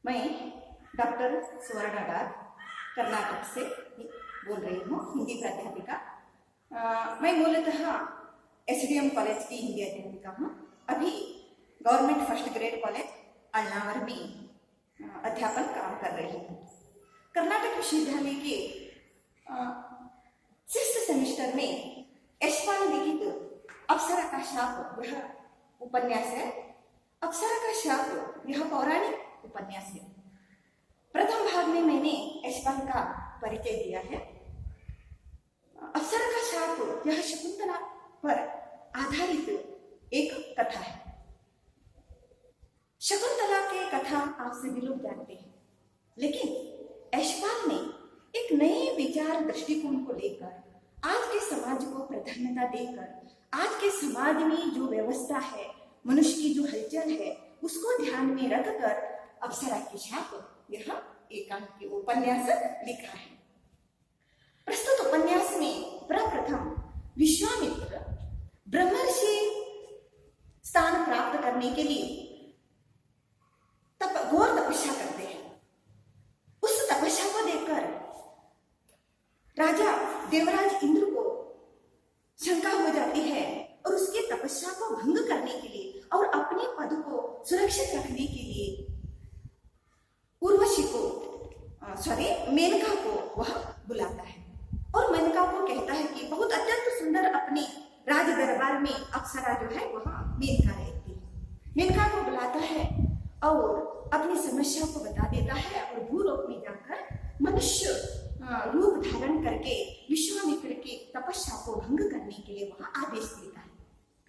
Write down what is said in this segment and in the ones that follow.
मैं डॉक्टर सुवर्ण डार कर्नाटक से बोल रही हूँ, हिंदी प्राध्यापिका। मैं मूलतः एसडीएम कॉलेज की हिंदी अध्यापिका हूँ। अभी गवर्नमेंट फर्स्ट ग्रेड कॉलेज अल्नावर में अध्यापन काम कर रही हूँ। कर्नाटक विश्वविद्यालय के 6th सेमेस्टर में यशपाल लिखित अप्सरा का शाप यह उपन्यास है। अप्सरा का शाप यह पौराणिक उपन्यास है। प्रथम भाग में मैंने यशपाल का परिचय दिया है। अप्सरा का शाप यह शकुंतला पर आधारित एक कथा है। शकुंतला की कथा आप सभी लोग जानते हैं, लेकिन यशपाल ने एक नए विचार दृष्टिकोण को लेकर आज के समाज को प्राधान्यता देकर आज के समाज में जो व्यवस्था है, मनुष्य की जो हलचल है, उसको ध्यान में रखकर अप्सरा की शाप यह एकांकी उपन्यास लिखा है। प्रस्तुत उपन्यास में प्रप्रथम विश्वामित्र ब्रह्मर्षि स्थान प्राप्त करने के लिए घोर तपस्या करते हैं। उस तपस्या को देखकर राजा देवराज इंद्र को शंका हो जाती है और उसके तपस्या को भंग करने के लिए और अपने पद को सुरक्षित रखने के लिए उर्वशी को मेनका को वह बुलाता है और मेनका को कहता है कि बहुत अत्यंत सुंदर अपने राज दरबार में अप्सरा जो है वह मेनका रहती है। मेनका को बुलाता है और अपनी समस्या को बता देता है और भूलोक में जाकर मनुष्य रूप धारण करके विश्वामित्र की तपस्या को भंग करने के लिए वह आदेश देता है।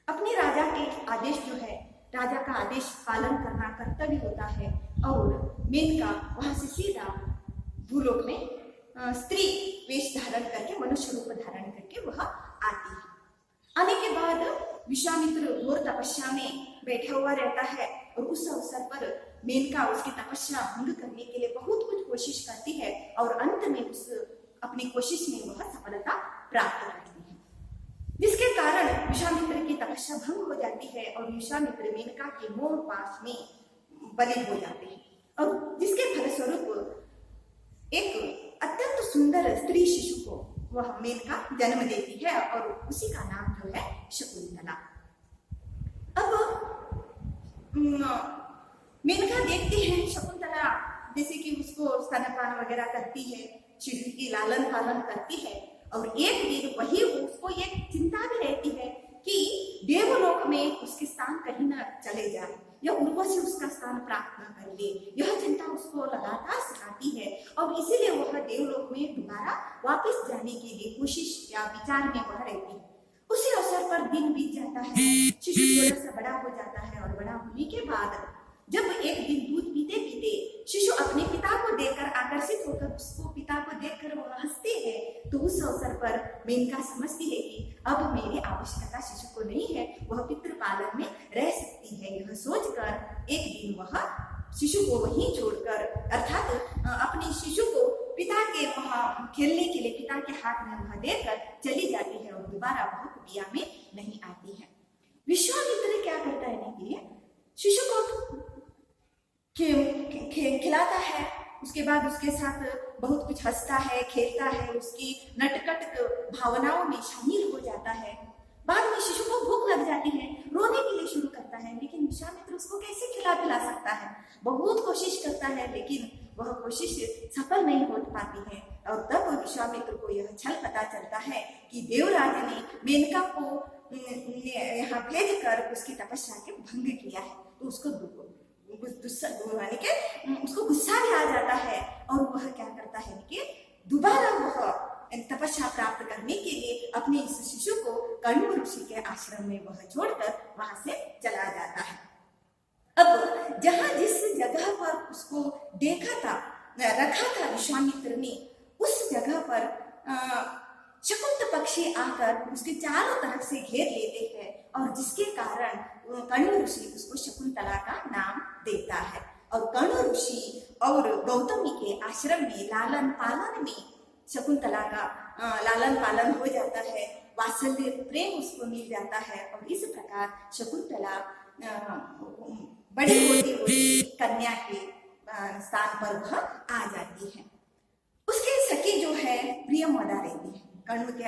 अपने राजा के आदेश जो है, राजा का आदेश पालन करना कर्तव्य होता है और मेनका वहां से सीधा भूलोक में स्त्री वेश धारण करके, मनुष्य रूप धारण करके वह आती है। आने के बाद विश्वामित्र घोर तपस्या में बैठा हुआ रहता है और उस अवसर पर मेनका उसकी तपस्या भंग करने के लिए बहुत कुछ कोशिश करती है और अंत में उस अपनी कोशिश में वह सफलता प्राप्त करती है, जिसके कारण विश्वामित्र की तपस्या भंग हो जाती है और विश्वामित्र मेनका के मोह पाश में बलि हो जाते हैं और जिसके फलस्वरूप एक अत्यंत सुंदर स्त्री शिशु को वह मेनका जन्म देती है और उसी का नाम जो है शकुंतला। अब मेनका देखती है शकुंतला जैसे कि उसको स्तनपान वगैरह करती है, शिशु की लालन पालन करती है और एक दिन वही उसको एक चिंता भी रहती है कि देवलोक में उसके स्थान कहीं न चले जाए या उर्वशी उसका स्थान प्राप्त न कर ले। यह चिंता उसको लगातार सताती है और इसीलिए वह देवलोक में दोबारा वापस जाने के लिए कोशिश या विचार में वह रहती है। उसी अवसर पर दिन बीत जाता है, शिशु थोड़ा सा बड़ा हो जाता है और बड़ा होने के बाद जब एक दिन दूध पीते पीते शिशु अपने पिता को देखकर आकर्षित होकर उसको पिता को देखकर वह हंसते हैं, तो उस अवसर पर मेनका समझती है कि अब मेरी आवश्यकता शिशु को नहीं है, वह पितृपालन में रह सकती है। यह सोचकर एक दिन वह शिशु को वहीं छोड़कर अर्थात अपने शिशु को पिता के वहां खेलने के लिए पिता के हाथ में वह देकर चली जाती है और दोबारा वह कुटिया में नहीं आती है। विश्वामित्र क्या करता है कि शिशु को खिलाता है, उसके बाद उसके साथ बहुत कुछ हंसता है, खेलता है, उसकी नटखट भावनाओं में शामिल हो जाता है। बाद में शिशु को भूख लग जाती है, रोने के लिए शुरू करता है, लेकिन विश्वामित्र उसको कैसे खिला पिला सकता है। बहुत कोशिश करता है लेकिन वह कोशिश सफल नहीं हो पाती है और तब विश्वामित्र को यह छल पता चलता है कि देवराज ने मेनका को यहाँ भेज कर उसकी तपस्या के भंग किया है। तो उसको उसको गुस्सा भी आ जाता है और वह क्या करता है कि दोबारा वह तपस्या प्राप्त करने के लिए अपने इस शिशु को कण्व ऋषि के आश्रम में वह छोड़कर वहां से चला जाता है। अब जहां जिस जगह पर उसको देखा था, रखा था विश्वामित्र ने, उस जगह पर शकुंत पक्षी आकर उसके चारों तरफ से घेर लेते हैं और जिसके कारण कण्व ऋषि उसको शकुंतला का नाम देता है और कण्व ऋषि और गौतमी के आश्रम में लालन पालन में शकुंतला का लालन पालन हो जाता है, वात्सल्य प्रेम उसको मिल जाता है और इस प्रकार शकुंतला बड़ी होती हुई कन्या के स्थान पर वह आ जाती है। उसके सखी जो है प्रियमदा रहती है, कर्ण के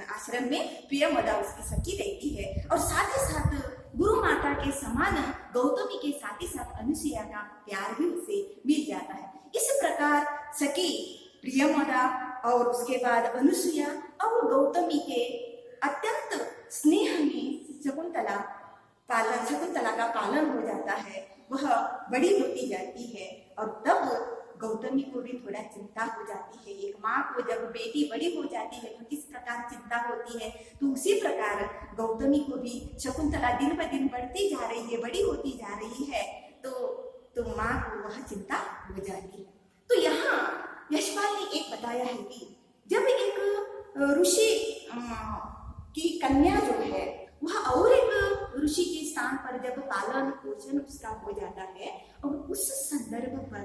आश्रम में प्रियमदा उसकी सखी रहती है, और साथ ही साथ गुरु माता के समान गौतमी के साथ ही साथ अनुसुईया का प्यार भी उसे मिल जाता है। इस प्रकार सखी प्रियमदा और उसके बाद अनुसुईया और गौतमी के अत्यंत स्नेह में शकुंतला का पालन हो जाता है, वह बड़ी होती जाती है। और तब गौतमी को भी थोड़ा चिंता हो जाती है। एक माँ को जब बेटी बड़ी हो जाती है तो किस प्रकार चिंता होती है, तो उसी प्रकार गौतमी को भी शकुंतला दिन ब दिन बढ़ती जा रही है, बड़ी होती जा रही है, तो माँ को वह चिंता हो जाती है। तो यहाँ यशपाल ने एक बताया है कि जब एक ऋषि की कन्या जो है वह और एक ऋषि के स्थान पर जब पालन पोषण उसका हो जाता है, और उस संदर्भ पर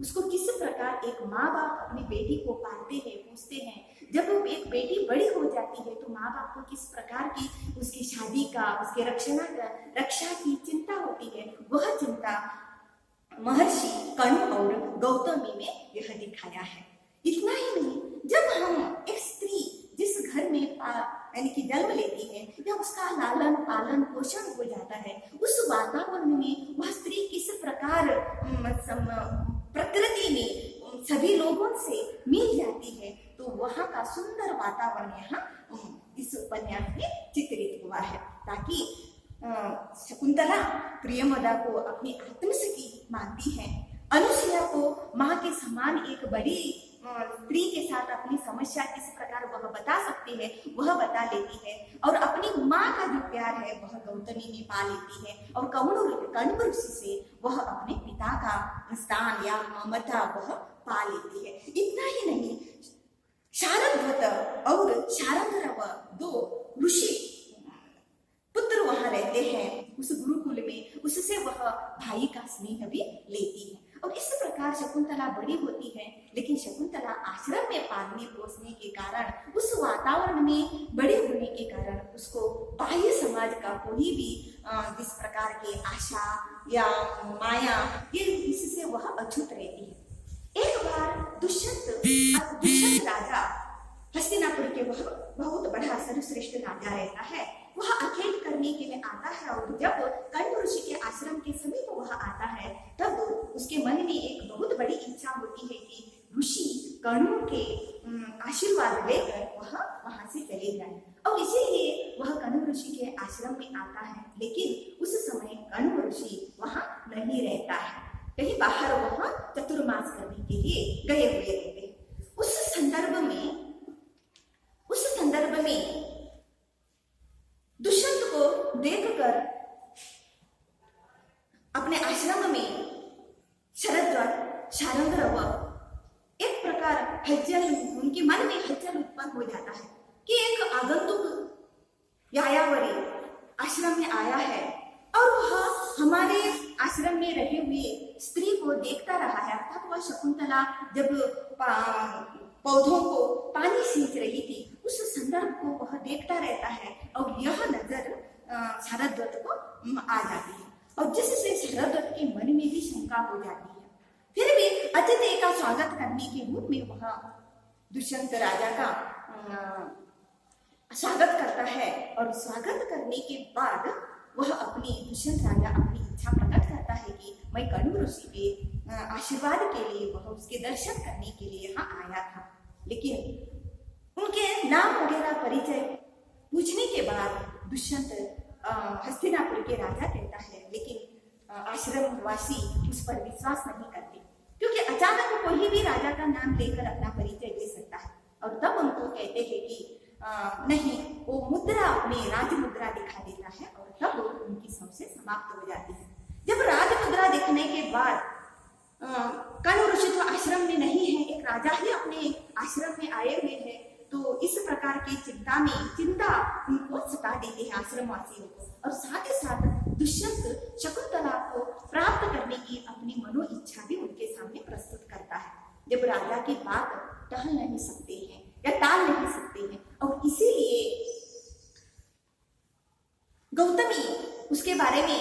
उसको किस प्रकार एक माँ बाप अपनी बेटी को पालते हैं, पूछते हैं। जब एक बेटी बड़ी हो जाती है तो माँ बाप को किस प्रकार की उसकी शादी का, उसके रक्षा की चिंता होती है, वह चिंता महर्षि कण्व और गौतमी में यह दिखाया है। इतना ही नहीं, जब हम एक स्त्री जिस घर में यानी कि जन्म लेती है या उसका लालन पालन पोषण हो जाता है, उस वातावरण में वह स्त्री किस प्रकार प्रकृति में सभी लोगों से मिल जाती है, तो वहाँ का सुंदर वातावरण यहाँ इस उपन्यास में चित्रित हुआ है, ताकि शकुंतला प्रियमदा को अपनी आत्मसखी मानती है, अनुसुईया को माँ के समान एक बड़ी स्त्री के साथ अपनी समस्या किस प्रकार वह बता सकती है वह बता लेती है, और अपनी माँ का जो प्यार है वह गौतमी में पा लेती है, और कण्व ऋषि से वह अपने पिता का स्थान या ममता वह पा लेती है। इतना ही नहीं, शारंगवत और शारंगरव दो ऋषि पुत्र वहां रहते हैं उस गुरुकुल में, उससे वह भाई का स्नेह भी लेती है। और इस प्रकार शकुंतला बड़ी होती है, लेकिन शकुंतला आश्रम में पालने पोसने के कारण, उस वातावरण में बड़े होने के कारण उसको बाह्य समाज का कोई भी जिस प्रकार की आशा या माया, ये इससे वह अछूत रहती है। एक बार दुष्यंत राजा, हस्तिनापुर के वह बहुत बड़ा सर्वश्रेष्ठ राजा रहता है, वह अखेट करने के लिए आता है, और जब कण्व ऋषि के आश्रम के समीप वह आता है तब उसके मन में एक बहुत बड़ी इच्छा होती है कि ऋषि कण्व के आशीर्वाद लेकर वह वहां से चले जाए, और इसीलिए वह कण्व ऋषि के आश्रम में आता है। लेकिन उस समय कण्व ऋषि वहां नहीं रहता है, कहीं बाहर वह चतुर्मास करने के लिए गए हुए रहते हैं। उस संदर्भ में दुष्यंत को देखकर अपने आश्रम में शरद्वत, शारंगरव एक प्रकार हलचल, उनके मन में हलचल उत्पन्न हो जाता है कि एक आगंतुक यायावरी आश्रम में आया है, और वह हमारे आश्रम में रहे हुए स्त्री को देखता रहा है। अर्थात वह शकुंतला जब पौधों को पानी सींच रही थी, उस संदर्भ को वह देखता रहता है, और यह नजर शरद्वत को आ जाती है, और जिससे शरद्वत के मन में भी शंका हो जाती है। फिर भी अतिथि का स्वागत करने के रूप में वह दुष्यंत राजा का स्वागत करता है, और स्वागत करने के बाद वह दुष्यंत राजा अपनी इच्छा प्रकट करता है कि मैं कण्व ऋषि के आशीर्वाद के लिए, वह उसके दर्शन करने के लिए यहाँ आया था। लेकिन उनके नाम वगैरह परिचय पूछने के बाद दुष्यंत हस्तिनापुर के राजा कहता है, लेकिन आश्रमवासी उस पर विश्वास नहीं करते, क्योंकि अचानक कोई भी राजा का नाम लेकर अपना परिचय दे सकता है। और तब उनको कहते हैं कि नहीं, वो मुद्रा अपनी राज मुद्रा दिखा देता है, और तब उनकी सबसे समाप्त हो जाती है। जब राज मुद्रा दिखने के बाद कण्व ऋषि तो आश्रम में नहीं है, एक राजा ही अपने आश्रम में आए हुए हैं, तो इस प्रकार की चिंता उनको सता देती है आश्रमवासियों को, और साथ ही साथ दुष्यंत शकुंतला को प्राप्त करने की अपनी मनो इच्छा भी उनके सामने प्रस्तुत करता है। जब राजा की बात टहल नहीं सकते हैं या टाल नहीं सकते हैं, और इसीलिए गौतमी उसके बारे में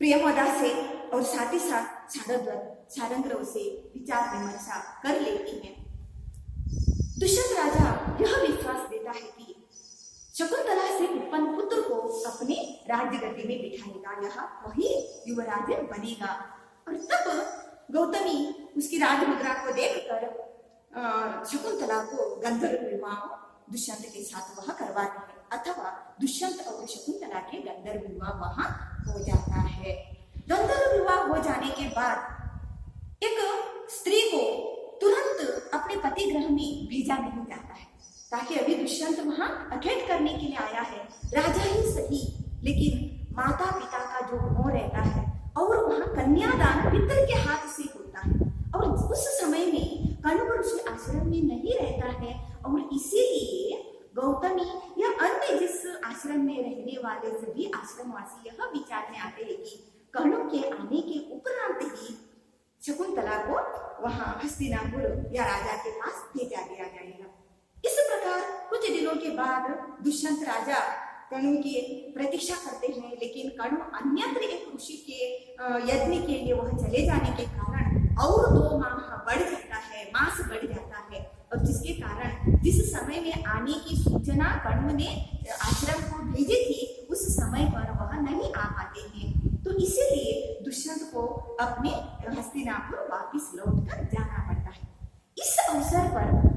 प्रियमदा से और साथ ही साथ सारंगधर से विचार विमर्शा कर लेती हैं। दुष्यंत राजा यह विश्वास देता है कि शकुंतला से उत्पन्न पुत्र को अपने राज्य गद्दी में बिठाएगा, यह वही युवराज बनेगा। और तब गौतमी उसकी राजमुद्रा को देखकर शकुंतला को गंधर्व विवाह दुष्यंत के साथ वह करवाती है, अथवा दुष्यंत और शकुंतला के गंधर्व विवाह वहां हो जाता है। गंधर्व विवाह हो जाने के बाद एक स्त्री को तुरंत अपने पति गृह में भेजा नहीं जाता है, ताकि अभी दुष्यंत वहां अटेंड करने के लिए आया है, राजा ही सही, लेकिन माता पिता का जो मोह रहता है और वहां कन्यादान पितर के हाथ से होता है, और उस समय में कण्व ऋषि आश्रम में नहीं रहता है, और इसीलिए गौतमी या अन्य जिस आश्रम में रहने वाले सभी आश्रमवासी यह विचार में आते हैं कि कण्व के आने के उपरांत ही शकुंतला को वहां हस्तिनापुर या राजा के पास भेजा दिया जाएगा। इस प्रकार कुछ दिनों के बाद दुष्यंत राजा कण्व की प्रतीक्षा करते हैं, लेकिन कण्व अन्यत्र एक ऋषि के यज्ञ के लिए वह चले जाने के कारण और 2 माह बढ़ जाता है, मास बढ़ जाता है, और जिसके कारण जिस समय में आने की सूचना कण्व ने आश्रम को भेजी थी उस समय पर वह नहीं आ पाते हैं। तो इसीलिए दुष्यंत को अपने हस्तिनापुर वापिस लौटकर जाना पड़ता है। इस अवसर पर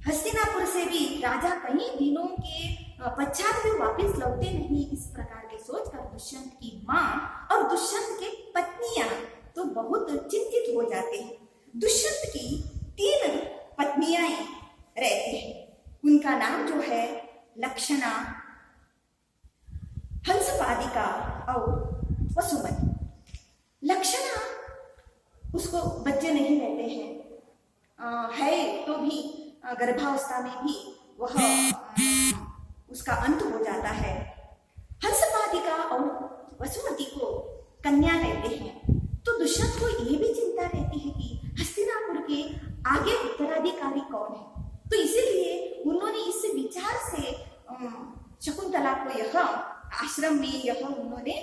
हस्तिनापुर से भी राजा कई दिनों के पश्चात भी वापिस लौटे नहीं, इस प्रकार के सोचकर दुष्यंत की माँ और दुष्यंत के पत्नियां तो बहुत चिंतित हो जाते हैं। दुष्यंत की 3 पत्नियां रहती हैं, उनका नाम जो है लक्षणा, हंसपादिका और वसुमती। लक्षणा उसको बच्चे नहीं रहते हैं, है तो भी गर्भावस्था में भी वह उसका अंत हो जाता है। हंसपादिका और वसुमती को कन्या रहते हैं, तो दुष्यंत को यह भी चिंता रहती है कि हस्तिनापुर के आगे उत्तराधिकारी कौन है। तो इसीलिए उन्होंने इस विचार से शकुंतला को यह आश्रम में यह उन्होंने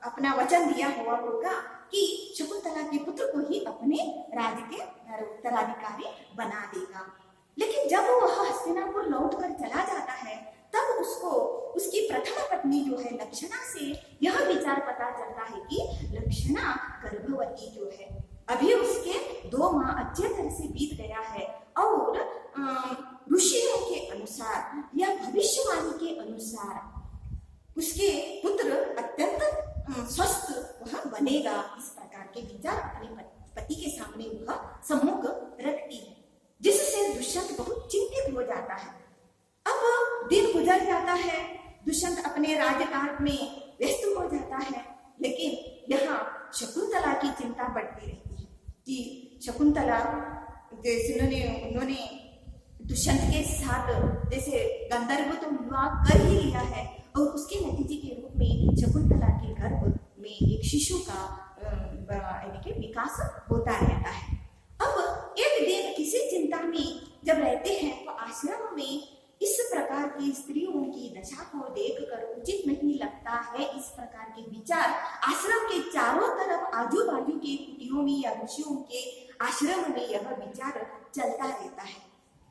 अपना वचन दिया हुआ होगा कि शकुंतला के पुत्र को ही अपने राज्य के उत्तराधिकारी बना देगा। लेकिन जब वह हस्तिनापुर लौटकर चला जाता है तब उसको उसकी प्रथम पत्नी जो है लक्षणा से यह विचार पता चलता है कि लक्षणा गर्भवती जो है, अभी उसके 2 माह अच्छे तरह से बीत गया है, और ऋषियों के अनुसार या भविष्यवाणी के अनुसार उसके पुत्र अत्यंत स्वस्थ वह बनेगा। इस प्रकार के विचार अपने पति के सामने वह सम्मुख रखती है, जिससे दुष्यंत बहुत चिंतित हो जाता है। अब दिन गुजर जाता है, दुष्यंत अपने राज्यकाल में व्यस्त हो जाता है, लेकिन यहाँ शकुंतला की चिंता बढ़ती रहती है कि शकुंतला जैसे उन्होंने दुष्यंत के साथ जैसे गंधर्व तो विवाह कर ही लिया है, और उसके नतीजे के रूप में शकुंतला के गर्भ में एक शिशु का विकास होता रहता है। अब एक दिन इसी चिंता में जब रहते हैं तो आश्रम में इस प्रकार की स्त्रियों की दशा को देखकर उचित नहीं लगता है। इस प्रकार के विचार आश्रम के चारों तरफ आजू बाजू के कुटियों में या ऋषियों के आश्रम में यह विचार चलता रहता है।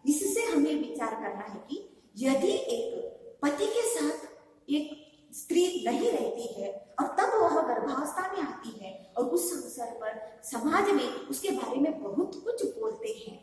इससे हमें विचार करना है कि यदि एक पति के साथ एक स्त्री नहीं रहती है और तब वह गर्भावस्था में आती है और उस अवसर पर समाज में उसके बारे में बहुत कुछ बोलते हैं,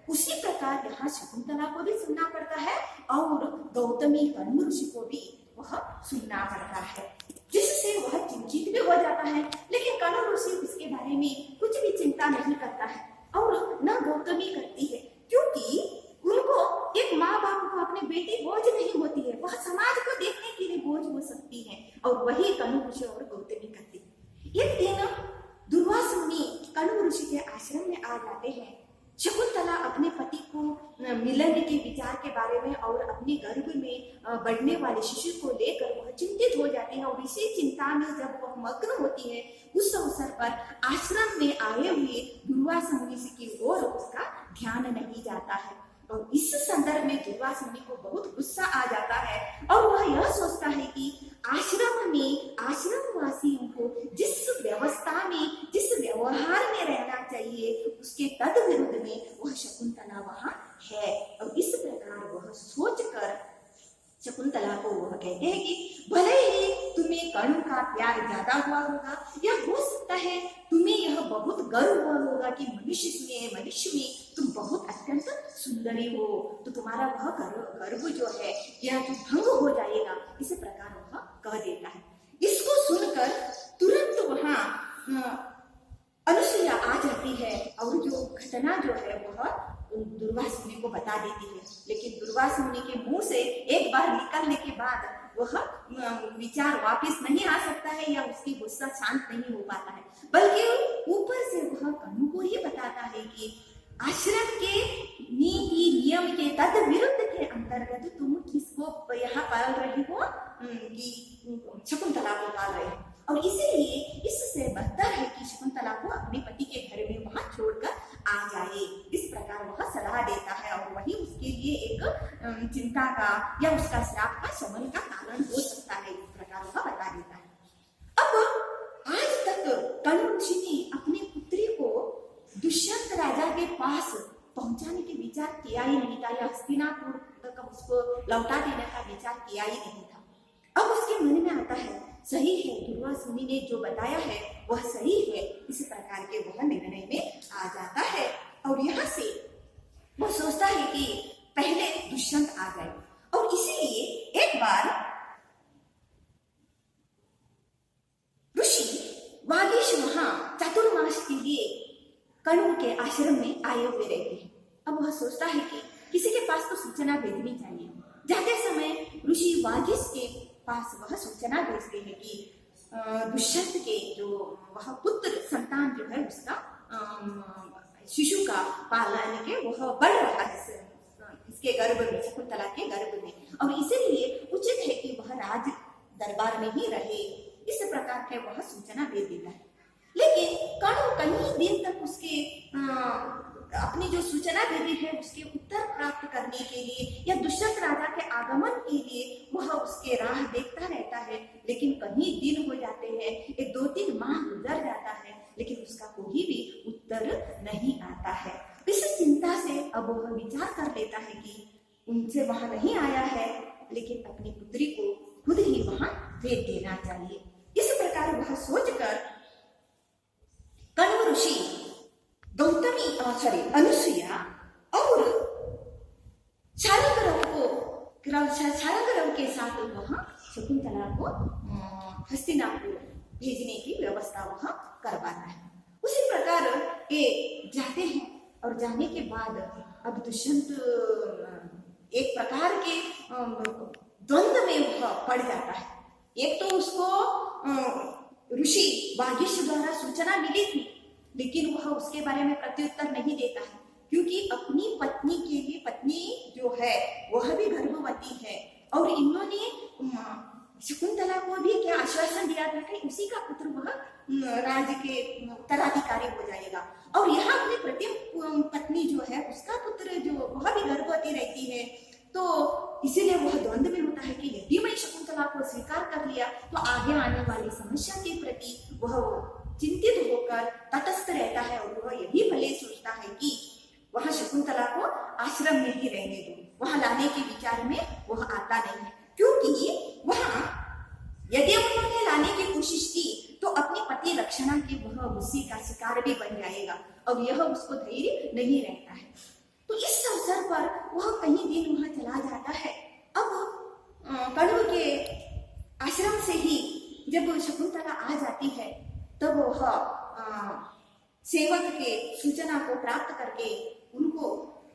उसी प्रकार यहाँ शकुंतला को भी सुनना पड़ता है और गौतमी कण्व ऋषि को भी वह सुनना पड़ता है, जिससे वह चिंतित भी हो जाता है। लेकिन कण्व ऋषि इसके बारे में कुछ भी चिंता नहीं करता है और न गौतमी करती है, क्योंकि उनको एक माँ बाप को अपने बेटी बोझ नहीं होती है, वह समाज को देखने के लिए बोझ हो सकती है, और वही कण्व ऋषि और गौतमी करती है। एक दिन दुर्वासा मुनि कण्व ऋषि के आश्रम में आ जाते हैं। शकुंतला अपने पति को मिलन के विचार के बारे में और अपने गर्भ में बढ़ने वाले शिशु को लेकर वह चिंतित हो जाती है, और इसी चिंता में जब वह मग्न होती है उस अवसर पर आश्रम में आए हुए दुर्वासा मुनि की ओर उसका ध्यान नहीं जाता है। और इस संदर्भ में दुर्वासा मुनि को बहुत गुस्सा आ जाता है और वह यह सोचता है कि आश्रम में आश्रमवासियों को जिस व्यवस्था में जिस व्यवहार में रहना चाहिए उसके तद विरुद्ध में वह शकुंतला वहां है। और इस प्रकार वह सोचकर शकुंतला को वह कहते हैं कि भले ही तुम्हें कर्ण का प्यार ज्यादा हुआ होगा या हो सकता है तुम्हें यह बहुत गर्व हुआ होगा कि मनुष्य में तुम बहुत अत्यंत सुंदरी हो, तो तुम्हारा वह गर्व जो है यह जो भंग हो जाएगा, इस प्रकार वह कह देता है। इसको सुनकर तुरंत वहां अनुसुईया आ जाती है और जो घटना जो है वह दुर्वासा मुनि को बता देती है। लेकिन दुर्वासा मुनि के मुंह से एक बार निकलने के बाद वह विचार वापस नहीं आ सकता है या उसकी गुस्सा शांत नहीं हो पाता है, बल्कि ऊपर से वह कनु को ही बताता है कि आश्रम के नीति नियम के तद विरुद्ध के अंतर्गत तुम किसको यहाँ पाल रही हो, कि शकुंतला को पाल रही हो, और इसीलिए इससे बेहतर है कि शकुंतला को अपने पति के घर में वहां छोड़कर आ जाए। इस प्रकार वह सलाह देता है और वही उसके लिए एक चिंता का या उसका श्राप का शमन का कारण हो सकता है। इस प्रकार वह बता देता है। अब आज तक कनु ऋषि ने अपनी पुत्री को दुष्यंत राजा के पास पहुंचाने के विचार किया ही नहीं था या हस्तिनापुर तक उसको लौटा देने का विचार किया ही नहीं था। अब उसके मन में आता है सही है, दुर्वासा मुनि ने जो बताया है वह सही है। इस प्रकार के वह निर्णय में आ जाता है और यहाँ से वह सोचता है कि पहले दुष्यंत आ जाए। और इसीलिए एक बार ऋषि वागीश वहां चातुर्मास के लिए कण्व के आश्रम में आए हुए रहते हैं। अब वह सोचता है कि किसी के पास तो सूचना भेजनी चाहिए। जाते समय ऋषि वागीश के पास वह सूचना भेजते हैं कि दुष्यंत के जो वह पुत्र संतान जो है उसका शिशु का पालन के वह बढ़ रहा है इसके गर्भ में, शकुंतला के गर्भ में, और इसीलिए उचित है कि वह राज दरबार में ही रहे। इस प्रकार के वह सूचना दे देता है। लेकिन कण्व कई दिन तक उसके अपनी जो सूचना भेजी है उसके उत्तर प्राप्त करने के लिए या दुष्यंत राजा के आगमन के लिए वह उसके राह देखता रहता है। लेकिन कई दिन हो जाते हैं, एक 2-3 माह गुजर जाता है, लेकिन उसका कोई भी उत्तर नहीं आता है। इस चिंता से अब वह विचार कर लेता है कि उनसे वहां नहीं आया है, लेकिन अपनी पुत्री को खुद ही वहां भेज देना चाहिए। इस प्रकार वह सोचकर कण्व ऋषि अनुसुईया और शारंगरव के साथ वहां शकुंतला को हस्तिनापुर भेजने की व्यवस्था वहां करवाता है। उसी प्रकार ये जाते हैं और जाने के बाद अब दुष्यंत एक प्रकार के द्वंद्व में वह पड़ जाता है। एक तो उसको ऋषि वागीश द्वारा सूचना मिली थी, लेकिन वह उसके बारे में प्रत्युत्तर नहीं देता है, क्योंकि अपनी पत्नी के लिए पत्नी जो है वह भी गर्भवती है और इन्होंने शकुंतला को भी क्या आश्वासन दिया था कि उसी का पुत्र वह राज्य के उत्तराधिकारी हो जाएगा, और यहाँ अपनी प्रथम पत्नी जो है उसका पुत्र जो वह भी गर्भवती रहती है। तो इसीलिए वह द्वंद्व में होता है कि यदि मैं शकुंतला को स्वीकार कर लिया तो आगे आने वाली समस्या के प्रति वह चिंतित होकर तटस्थ रहता है और वह यही भले सोचता है कि वह शकुंतला को आश्रम में ही रहने दो, वहां लाने के विचार में वह आता नहीं है, क्योंकि वहां यदि उन्होंने लाने की कोशिश की तो अपनी पति लक्षणा के वह गुस्से का शिकार भी बन जाएगा और यह उसको धैर्य नहीं रहता है। तो इस अवसर पर वह कई दिन वहां चला जाता है। अब कण्व के आश्रम से ही जब शकुंतला आ जाती है तब वह सेवक के सूचना को प्राप्त करके उनको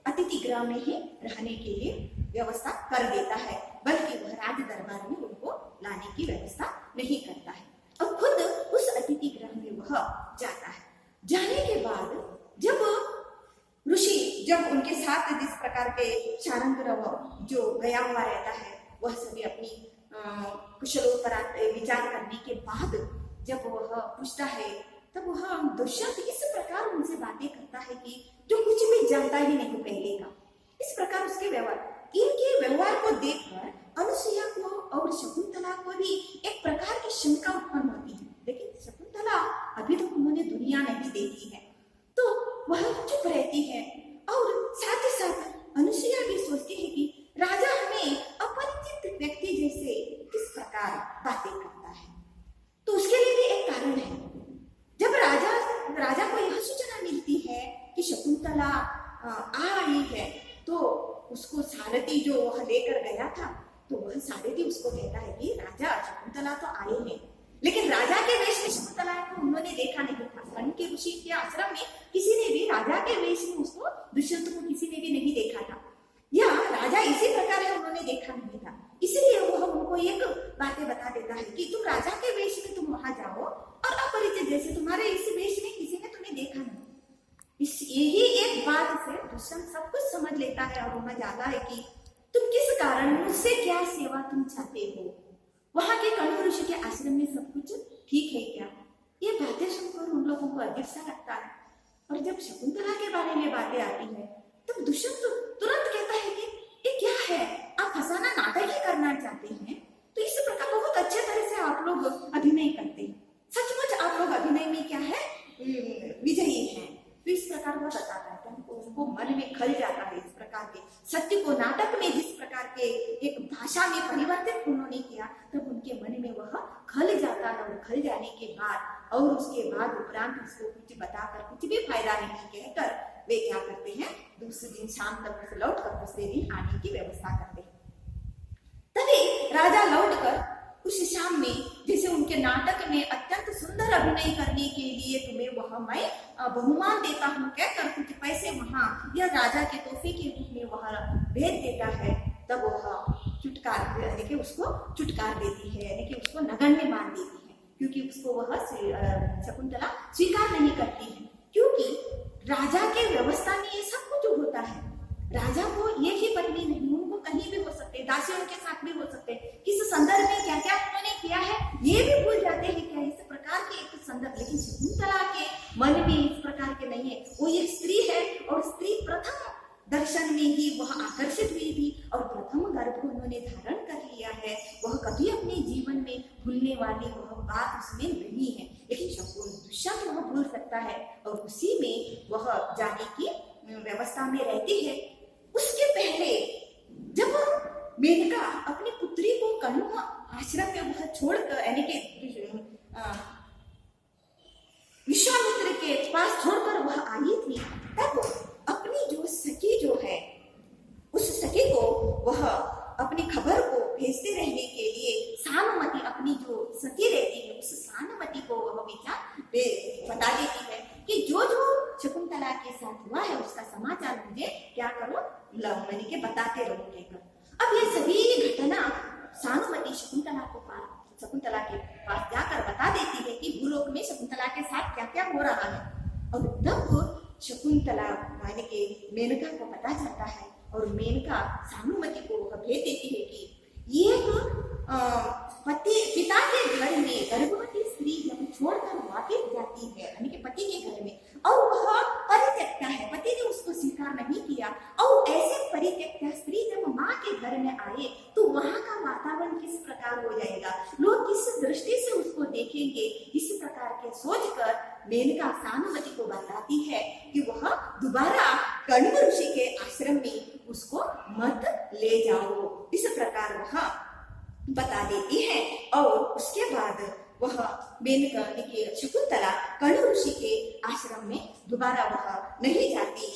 अतिथि गृह में ही रहने के लिए व्यवस्था कर देता है, बल्कि वह राज दरबार में उनको लाने की व्यवस्था नहीं करता है और खुद उस अतिथि गृह में वह जाता है। जाने के बाद जब ऋषि जब उनके साथ जिस प्रकार के शारंगरव जो गया हुआ रहता है वह सभी अपनी कुशलोत्तर विचार करने के बाद जब वह पूछता है तब वह दुष्यंत इस प्रकार उनसे बातें करता है कि जो कुछ भी जानता ही नहीं पहले का, इस प्रकार उसके व्यवहार, इनके व्यवहार को देखकर अनुसुईया को और शकुंतला को भी एक प्रकार की शंका उत्पन्न होती है। लेकिन शकुंतला अभी तो उन्होंने दुनिया नहीं देखी है, तो वह चुप रहती है। और साथ ही साथ अनुसुईया भी सोचती है कि राजा हमें अपरिचित व्यक्ति जैसे किस प्रकार बातें करता है। तो उसके लिए भी एक कारण है। जब राजा को यह सूचना मिलती है कि शकुंतला आ रही है, तो उसको सारथी जो वह लेकर गया था, तो वह सारथी उसको कहता है कि राजा शकुंतला तो आए हैं, लेकिन राजा के वेश में शकुंतला को उन्होंने देखा नहीं था। वन के ऋषि के आश्रम में किसी ने भी राजा के वेश में उसको, दुष्यंत को किसी ने भी नहीं देखा था, या राजा इसी प्रकार है उन्होंने देखा नहीं था। इसलिए वह उनको एक बातें बता देता है कि तुम राजा के वेश में तुम वहां जाओ और अपरिचित जैसे तुम्हारे इस वेश में किसी ने तुम्हें देखा नहीं। यही एक बात से दुष्यंत सब कुछ समझ लेता है और वहां जाता है कि तुम किस कारण, मुझसे क्या सेवा तुम चाहते हो। वहां के कण्व ऋषि के आश्रम में सब कुछ ठीक है क्या? ये बातें सुनकर उन लोगों को अजीब सा लगता है। और जब शकुंतला के बारे में बातें आती है, तब दुष्यंत तुरंत कहता है कि ये क्या है, आप फसाना नाटक ही करना चाहते हैं, तो इस प्रकार बहुत अच्छे तरह से आप लोग अभिनय करते हैं, सचमुच आप लोग अभिनय में क्या है, विजयी हैं। तो इस प्रकार वह बताता है, तो उनको मन में खल जाता है। इस प्रकार के सत्य को नाटक में जिस प्रकार के एक भाषा में परिवर्तित उन्होंने किया, तब उनके मन में वह खल जाता है। और खल जाने के बाद और उसके बाद उपरांत उसको कुछ बताकर कुछ भी फायदा नहीं कहकर वे क्या करते हैं, दूसरे दिन शाम तक लौट कर दूसरे दिन आने की व्यवस्था करते हैं। तभी राजा लौटकर उस शाम में, जैसे उनके नाटक में अत्यंत सुंदर अभिनय करने के लिए तुम्हें वह मैं बहुमान देता हूँ कहकर कुछ पैसे वहां या राजा के तोहफे के रूप में वह भेज देता है। तब वह चुटकार यानी कि उसको चुटकार देती है, यानी कि उसको नगण्य मान देती है, क्योंकि उसको वह शकुंतला स्वीकार नहीं करती है। क्योंकि राजा के व्यवस्था में ये सब कुछ होता है। राजा को एक ही पत्नी नहीं, उनको कहीं भी हो सकते, दासियों के साथ भी हो सकते, किस संदर्भ में क्या क्या उन्होंने किया है ये भी भूल जाते हैं क्या, इस प्रकार के एक संदर्भ। लेकिन शकुंतला के मन में इस प्रकार के नहीं है। वो एक स्त्री है और स्त्री प्रथम दर्शन में ही वह आकर्षित हुई थी और प्रथम गर्भ को उन्होंने धारण कर लिया है। वह कभी अपने जीवन में भूलने वाली वह बात उसमें नहीं है। लेकिन दुष्यंत वह भूल सकता है और उसी में वह जाने की व्यवस्था में रहती है। उसके पहले जब मेनका अपनी पुत्री को कण्व आश्रम में वह छोड़कर, यानी कि विश्वामित्र के पास छोड़कर वह आई थी, तब अपनी जो सखी जो है, उस सखी को वह अपनी खबर को भेजते रहने के लिए सानुमति, अपनी जो सखी रहती है उस सानुमति को वह बता देती है कि जो जो शकुंतला के साथ हुआ है उसका समाचार मुझे क्या करो, मैंने के बताते रहो कहकर। अब ये सभी घटना सानुमति शकुंतला के पास जाकर बता देती है कि भूलोक में शकुंतला के साथ क्या क्या हो रहा है। और तब शकुंतला माने के मेनका को पता चलता है और मेनका सानुमति को वह भेज देती है कि ये पिता के घर में गर्भवती स्त्री जब छोड़कर वापस जाती है, यानी कि पति के घर में, और वह परित्यक्ता है, पति ने उसको स्वीकार नहीं किया, और ऐसे परित्यक्ता स्त्री जब माँ के घर में आए तो वहां का वातावरण किस प्रकार हो जाएगा, लोग किस दृष्टि से उसको देखेंगे, इस प्रकार के सोचकर मेनका सानुमति को बताती है कि वह दोबारा कण्व ऋषि के आश्रम में उसको मत ले जाओ। इस प्रकार वह बता देती है और उसके बाद वह मेनका शकुंतला कण्व ऋषि के आश्रम में दोबारा वह नहीं जाती।